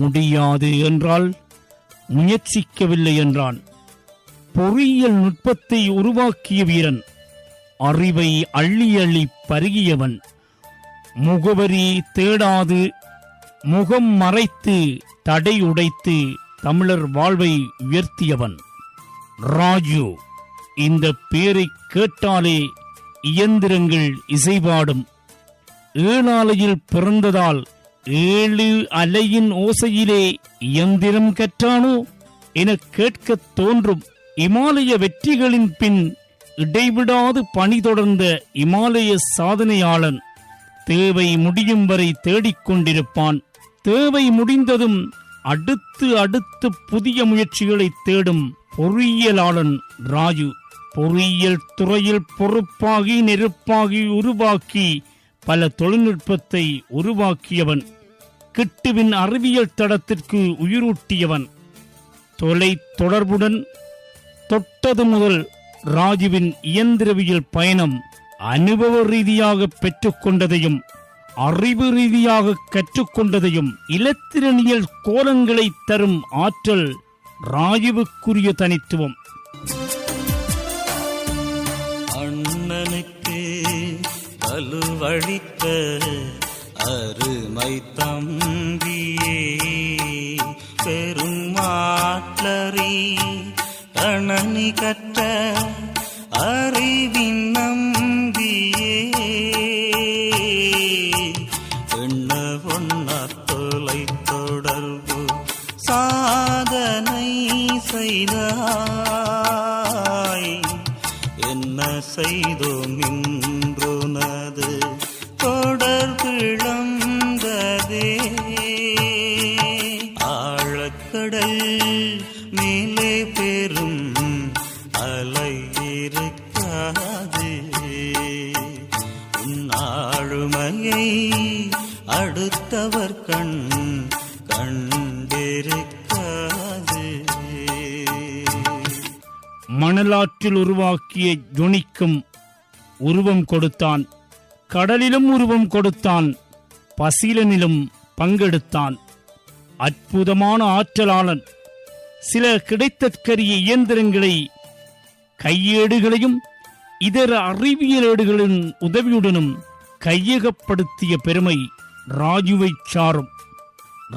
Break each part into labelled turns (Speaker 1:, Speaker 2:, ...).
Speaker 1: முடியாது என்றால் முயற்சிக்கவில்லை என்றான். பொறியியல் நுட்பத்தை உருவாக்கிய வீரன், அறிவை அள்ளி அள்ளி பருகியவன், முகவரி தேடாது முகம் மறைத்து தடை உடைத்து தமிழர் வாழ்வை உயர்த்தியவன் ராஜு. இந்த பேரை கேட்டாலே இயந்திரங்கள் இசைபாடும். ஏழாலையில் பிறந்ததால் 7 அலையின் ஓசையிலே இயந்திரம் கற்றானோ என கேட்கத் தோன்றும். இமாலய வெற்றிகளின் பின் இடைவிடாது பணி தொடர்ந்த இமாலய சாதனையாளன் தேவை முடியும் வரை தேடிக்கொண்டிருப்பான். தேவை முடிந்ததும் அடுத்து புதிய முயற்சிகளை தேடும் பொறியியலாளன் ராஜு. பொறியியல் துறையில் பொறுப்பாகி நெருப்பாகி உருவாக்கி பல தொழில்நுட்பத்தை உருவாக்கியவன். கிட்டுவின் அறிவியல் தடத்திற்கு உயிரூட்டியவன். தொலை தொடர்புடன் தொட்டது முதல் ராஜுவின் இயந்திரவியல் பயணம் அனுபவ ரீதியாக பெற்றுக்கொண்டதையும் அறிவு ரீதியாக கற்றுக்கொண்டதையும் இலத்திரனியல் கோலங்களை தரும் ஆற்றல் ராஜுவுக்குரிய தனித்துவம்.
Speaker 2: அண்ணனுக்கு அலுவழித்த அருமை தம்பியே, பெருமாற்றறி கணனி கற்ற அறிவின் நம்பியே, எண்ண ஒன்னா தொலை தொடர்பு சாதனை செய்தாய். என்ன செய்தோம் இன்றுனது தொடர்பிழந்ததே. ஆழக்கடல் மேலே பெரும் அலை இருக்காது. உன்னாழுமையை அடுத்தவர் கண்டிருக்காது.
Speaker 1: மணலாற்றில் உருவாக்கிய ஜொனிக்கும் உருவம் கொடுத்தான். கடலிலும் உருவம் கொடுத்தான். பசீலனிலும் பங்கெடுத்தான். அற்புதமான ஆற்றலாளன். சில கிடைத்தற்கரிய இயந்திரங்களை, கையேடுகளையும் இதர அறிவியல் ஏடுகளின் உதவியுடனும் கையகப்படுத்திய பெருமை ராஜுவை சாரும்.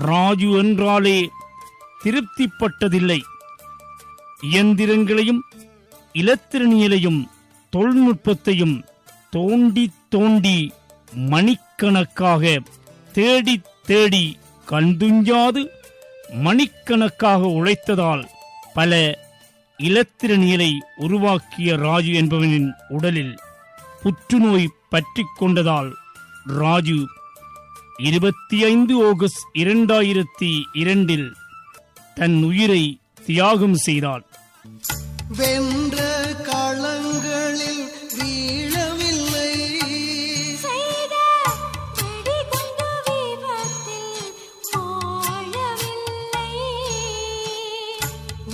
Speaker 1: ராஜு என்றாலே திருப்திப்பட்டதில்லை. இயந்திரங்களையும் இலத்திரனியலையும் தொழில்நுட்பத்தையும் தோண்டி தோண்டி மணிக்கணக்காக தேடி தேடி கண்துஞ்சாது மணிக்கணக்காக உழைத்ததால் பல இலத்திரனியலை உருவாக்கிய ராஜு என்பவனின் உடலில் புற்றுநோய் பற்றிக் கொண்டதால் ராஜு 25 ஆகஸ்ட் 2002 தன் உயிரை தியாகம் செய்தார்.
Speaker 3: வென்ற களங்களில் வீழவில்லை,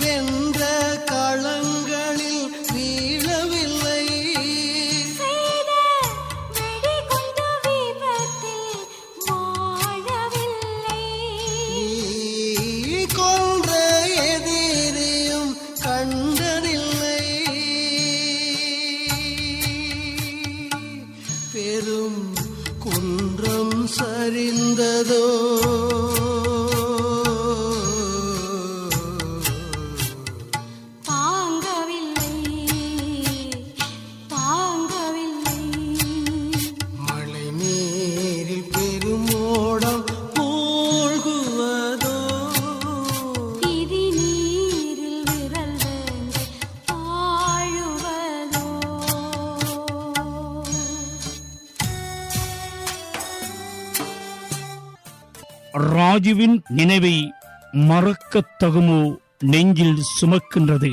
Speaker 3: வென்ற களங்களில் வீழவில்லை, நீ கொன்ற எதிரியும் கண்டதில்லை, பெரும் குன்றம் சரிந்ததோ மழை நீரில் பெருமோடம் மூழ்குவதோ
Speaker 1: ராஜுவின் நினைவை மறக்கத் தகுமோ நெஞ்சில் சுமக்கின்றது.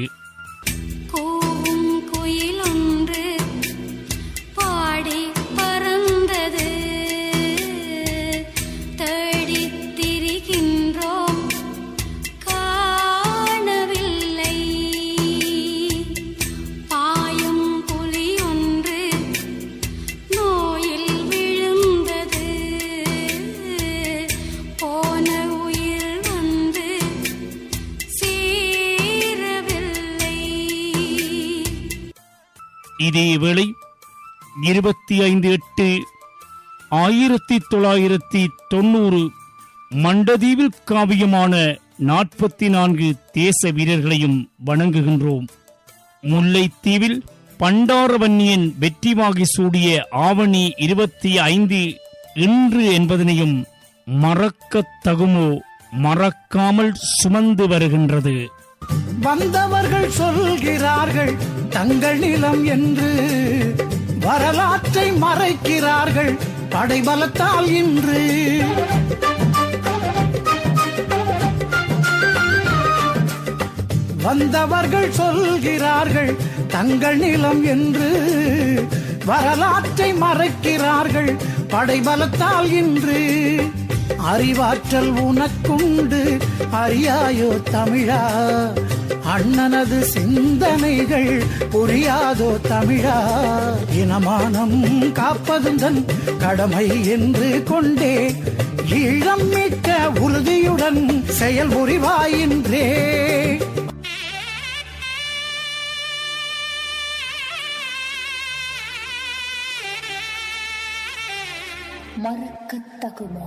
Speaker 4: போன உயிர்
Speaker 1: இதேவேளை 25/8/1990 மண்டதீவில் காவியமான 44 தேச வீரர்களையும் வணங்குகின்றோம். முல்லைத்தீவில் பண்டாரவன்னியன் வெற்றி வாகை சூடிய ஆவணி 25 இன்று என்பதனையும் மறக்கத் தகுமோ மறக்காமல் சுமந்து வருகின்றது.
Speaker 4: வந்தவர்கள் சொல்கிறார்கள் தங்கள் நிலம் என்று, வரலாற்றை மறைக்கிறார்கள் படைபலத்தால் இன்று. வந்தவர்கள் சொல்கிறார்கள் தங்கள் நிலம் என்று, வரலாற்றை மறைக்கிறார்கள் படைபலத்தால் இன்று. அறிவாற்றல் உனக்குண்டு அறியாயோ தமிழா, அண்ணனது சிந்தனைகள் புரியாதோ தமிழா. இனமானம் காப்பதும் தன் கடமை என்று கொண்டே ஈழம் மீட்க உறுதியுடன் செயல் புரிவாயின்றே.
Speaker 5: மறக்கத் தகுமோ